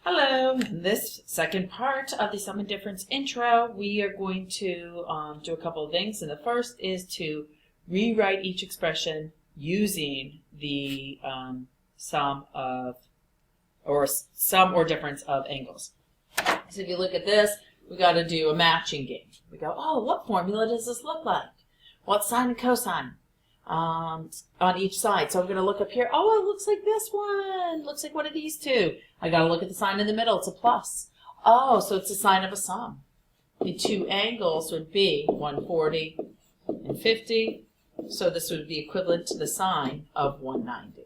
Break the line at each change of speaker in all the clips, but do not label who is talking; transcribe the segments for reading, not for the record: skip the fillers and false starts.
Hello, in this second part of the sum and difference intro, we are going to do a couple of things. And the first is to rewrite each expression using the sum or difference of angles. So if you look at this, we got to do a matching game. We go, oh, what formula does this look like? What sine and cosine on each side? So I'm going to look up here. Oh, it looks like this one. Looks like one of these two. I got to look at the sign in the middle. It's a plus. Oh, so it's a sign of a sum. The two angles would be 140 and 50. So this would be equivalent to the sine of 190.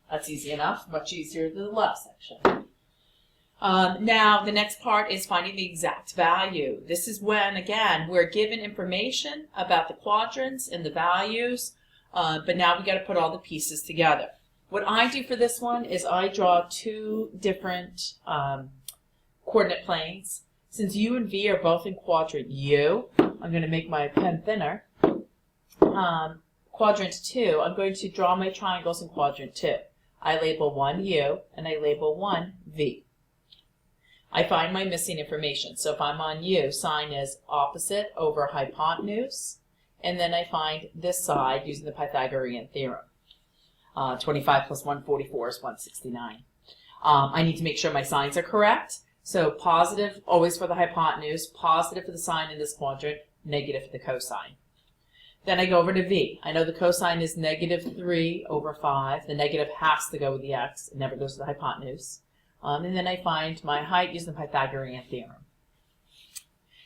That's easy enough. Much easier than the last section. Now, the next part is finding the exact value. This is when, again, we're given information about the quadrants and the values, but now we got to put all the pieces together. What I do for this one is I draw two different coordinate planes. Since U and V are both in quadrant U, I'm going to make my pen thinner. Quadrant 2, I'm going to draw my triangles in quadrant 2. I label one U and I label one V. I find my missing information. So if I'm on U, sine is opposite over hypotenuse. And then I find this side using the Pythagorean theorem. 25 plus 144 is 169. I need to make sure my signs are correct. So positive always for the hypotenuse, positive for the sine in this quadrant, negative for the cosine. Then I go over to V. I know the cosine is negative 3 over 5. The negative has to go with the x. It never goes to the hypotenuse. And then I find my height using the Pythagorean theorem.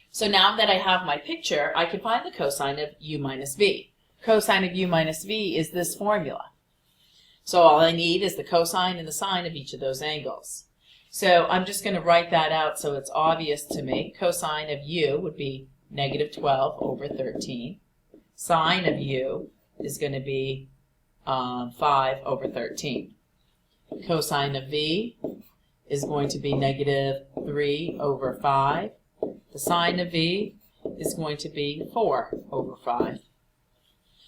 So now that I have my picture, I can find the cosine of u minus v. Cosine of u minus v is this formula. So all I need is the cosine and the sine of each of those angles. So I'm just going to write that out so it's obvious to me. Cosine of u would be negative 12 over 13. Sine of u is going to be 5 over 13. Cosine of v is going to be negative 3 over 5. The sine of v is going to be 4 over 5.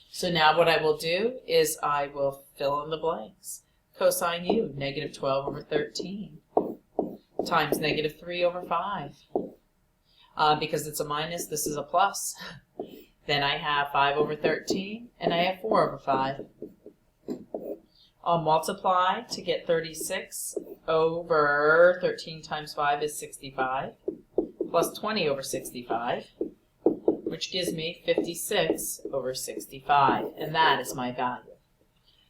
So now what I will do is I will fill in the blanks. Cosine u, negative 12 over 13, times negative 3 over 5. Because it's a minus, this is a plus. Then I have 5 over 13, and I have 4 over 5. I'll multiply to get 36 over 13 times 5 is 65, plus 20 over 65, which gives me 56 over 65, and that is my value.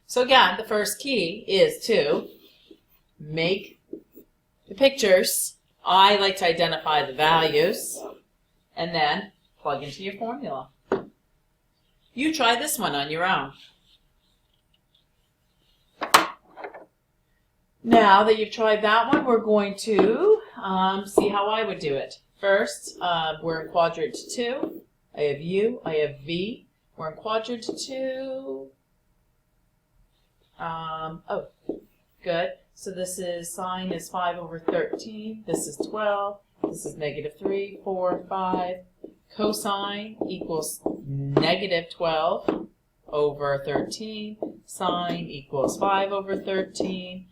So again, the first key is to make the pictures. I like to identify the values, and then plug into your formula. You try this one on your own. Now that you've tried that one, we're going to see how I would do it. First, we're in quadrant 2. I have U, I have V. We're in quadrant 2. Oh, good. So this is sine is 5 over 13. This is 12. This is negative 3, 4, 5. Cosine equals negative 12 over 13. Sine equals 5 over 13.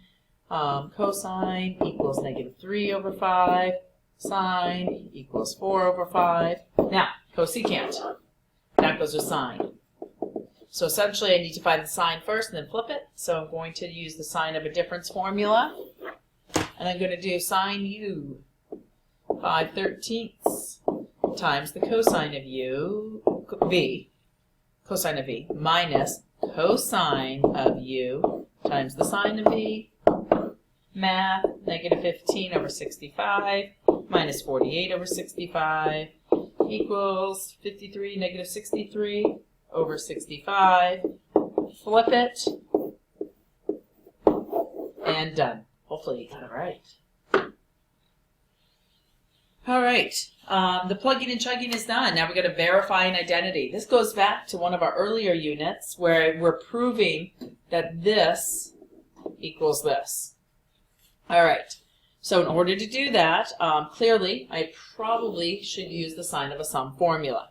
Cosine equals negative 3 over 5. Sine equals 4 over 5. Now, cosecant. That goes with sine. So essentially I need to find the sine first and then flip it. So I'm going to use the sine of a difference formula. And I'm going to do sine u 5/13 times the cosine of u, v, cosine of v, minus cosine of u times the sine of v. Math, negative 15 over 65 minus 48 over 65 equals 53, negative 63 over 65. Flip it, and done. Hopefully you got it right. All right, the plugging and chugging is done. Now we've got to verify an identity. This goes back to one of our earlier units where we're proving that this equals this. All right, so in order to do that, clearly I probably should use the sine of a sum formula.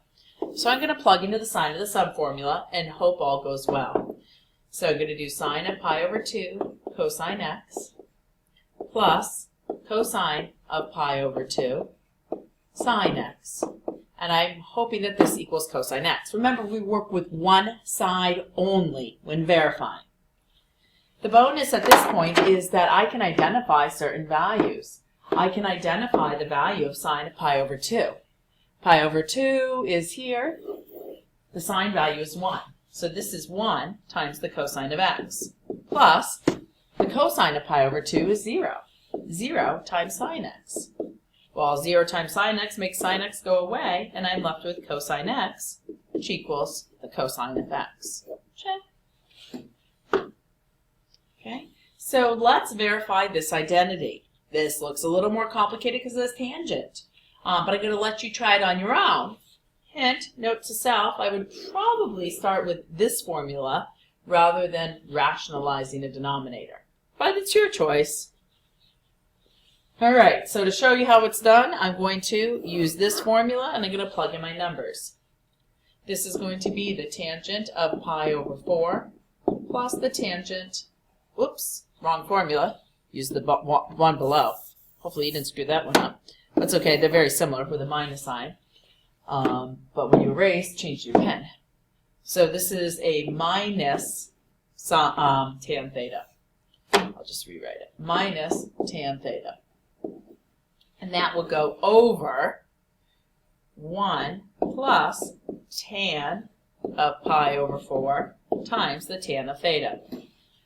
So I'm going to plug into the sine of the sum formula and hope all goes well. So I'm going to do sine of pi over 2 cosine x plus cosine of pi over 2 sine x. And I'm hoping that this equals cosine x. Remember, we work with one side only when verifying. The bonus at this point is that I can identify certain values. I can identify the value of sine of pi over 2. Pi over 2 is here. The sine value is 1. So this is 1 times the cosine of x. Plus, the cosine of pi over 2 is 0. 0 times sine x. Well, 0 times sine x makes sine x go away, and I'm left with cosine x, which equals the cosine of x. Check. Okay, so let's verify this identity. This looks a little more complicated because of this tangent, but I'm going to let you try it on your own. Hint, note to self, I would probably start with this formula rather than rationalizing a denominator. But it's your choice. All right, so to show you how it's done, I'm going to use this formula and I'm going to plug in my numbers. This is going to be the tangent of pi over 4 plus the tangent, whoops, wrong formula, use the one below. Hopefully you didn't screw that one up. That's okay, they're very similar with a minus sign. But when you erase, change your pen. So this is a minus tan theta. I'll just rewrite it. Minus tan theta. And that will go over 1 plus tan of pi over 4 times the tan of theta.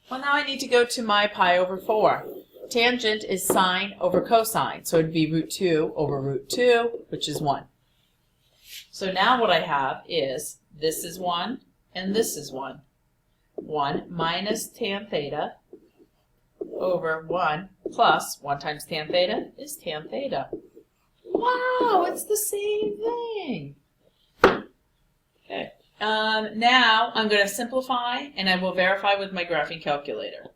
Well, now I need to go to my pi over 4. Tangent is sine over cosine, so it would be root 2 over root 2, which is 1. So now what I have is, this is 1, and this is 1. 1 minus tan theta over 1 plus 1 times tan theta is tan theta. Wow, it's the same thing. Okay. Now I'm going to simplify, and I will verify with my graphing calculator.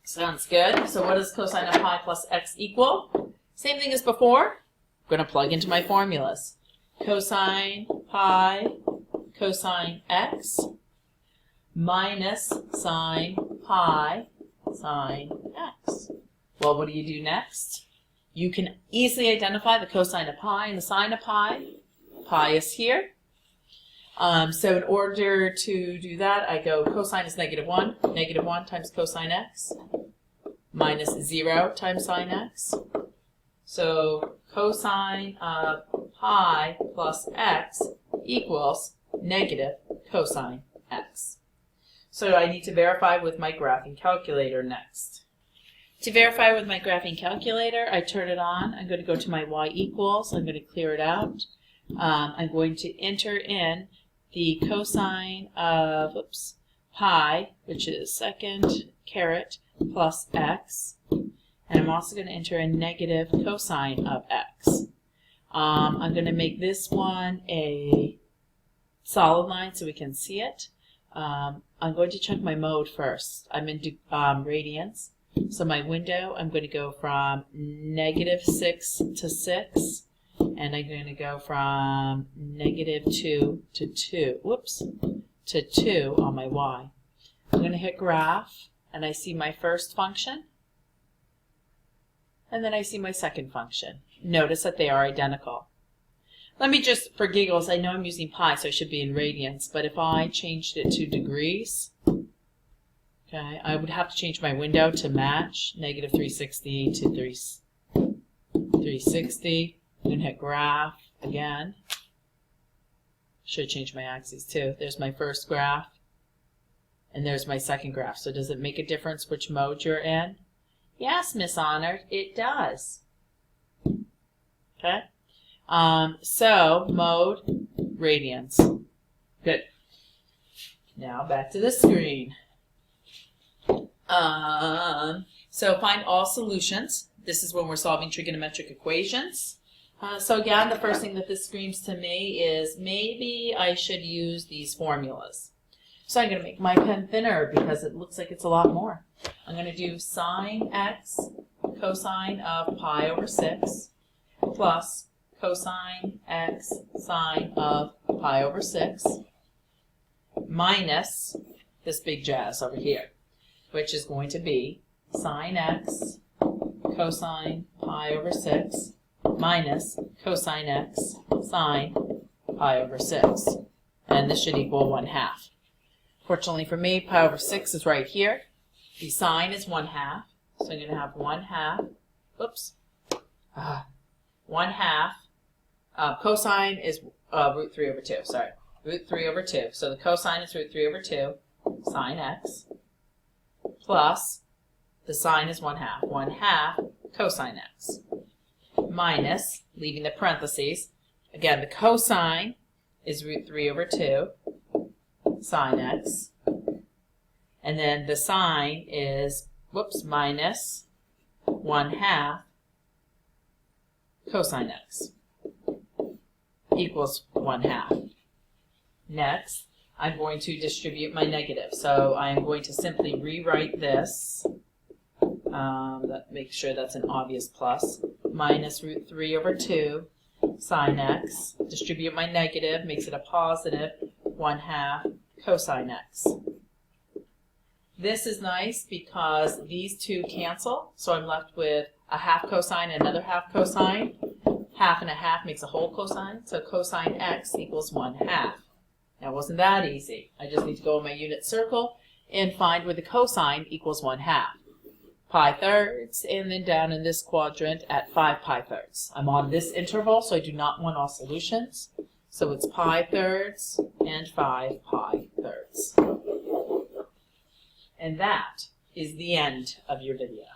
Sounds good. So what does cosine of pi plus x equal? Same thing as before. I'm going to plug into my formulas. Cosine pi cosine x minus sine pi sine x. Well, what do you do next? You can easily identify the cosine of pi and the sine of pi. Pi is here. So in order to do that, I go cosine is -1. -1 times cosine x minus 0 times sine x. So cosine of pi plus x equals negative cosine x. So I need to verify with my graphing calculator next. To verify with my graphing calculator, I turn it on. I'm going to go to my y equals. I'm going to clear it out. I'm going to enter in the cosine of pi, which is second caret plus x. And I'm also going to enter in negative cosine of x. I'm going to make this one a solid line so we can see it. I'm going to check my mode first. I'm in radians. So my window, I'm going to go from -6 to 6. And I'm going to go from -2 to 2. Whoops. To 2 on my y. I'm going to hit graph. And I see my first function. And then I see my second function. Notice that they are identical. Let me just, for giggles, I know I'm using pi, so I should be in radians, but if I changed it to degrees, okay, I would have to change my window to match -360 to 360. I'm going to hit graph again. Should change my axes too. There's my first graph, and there's my second graph. So does it make a difference which mode you're in? Yes, Miss Honored, it does. Okay. So mode radians. Good. Now back to the screen. So find all solutions. This is when we're solving trigonometric equations. So again, the first thing that this screams to me is maybe I should use these formulas. So I'm going to make my pen thinner because it looks like it's a lot more. I'm going to do sine x cosine of pi over 6 plus cosine x sine of pi over 6 minus this big jazz over here, which is going to be sine x cosine pi over 6 minus cosine x sine pi over 6. And this should equal 1/2. Fortunately for me, pi over 6 is right here. The sine is 1/2. So I'm going to have 1/2. Oops. 1/2. Cosine is root 3 over 2. Sorry. Root 3 over 2. So the cosine is root 3 over 2 sine x plus the sine is 1/2. 1/2 cosine x minus, leaving the parentheses, again the cosine is root 3 over 2 sine x, and then the sine is, minus 1/2 cosine x equals 1/2. Next, I'm going to distribute my negative. So I'm going to simply rewrite this, make sure that's an obvious plus, minus root 3 over 2 sine x. Distribute my negative, makes it a positive 1/2 cosine x. This is nice because these two cancel, so I'm left with a half cosine and another half cosine. Half and a half makes a whole cosine, so cosine x equals 1/2. Now, wasn't that easy? I just need to go in my unit circle and find where the cosine equals 1/2. Pi thirds, and then down in this quadrant at 5 pi thirds. I'm on this interval, so I do not want all solutions. So it's pi thirds and 5 pi thirds. And that is the end of your video.